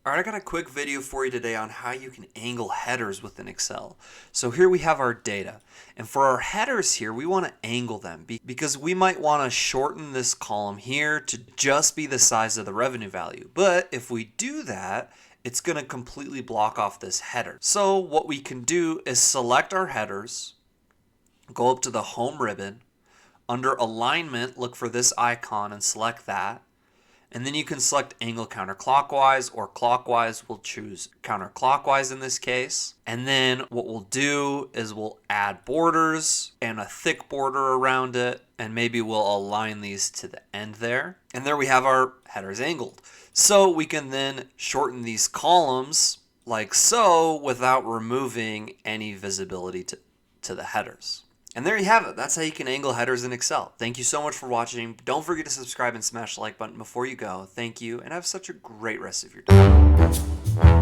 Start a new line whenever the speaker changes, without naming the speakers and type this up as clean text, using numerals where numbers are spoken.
Alright, I got a quick video for you today on how you can angle headers within Excel. So here we have our data, and for our headers here we want to angle them because we might want to shorten this column here to just be the size of the revenue value. But if we do that, it's going to completely block off this header. So what we can do is select our headers, go up to the home ribbon, under alignment look for this icon and select that. And then you can select angle counterclockwise or clockwise. We'll choose counterclockwise in this case. And then what we'll do is we'll add borders and a thick border around it. And maybe we'll align these to the end there. And there we have our headers angled. So we can then shorten these columns like so without removing any visibility to the headers. And there you have it. That's how you can angle headers in Excel. Thank you so much for watching. Don't forget to subscribe and smash the like button before you go. Thank you, and have such a great rest of your day.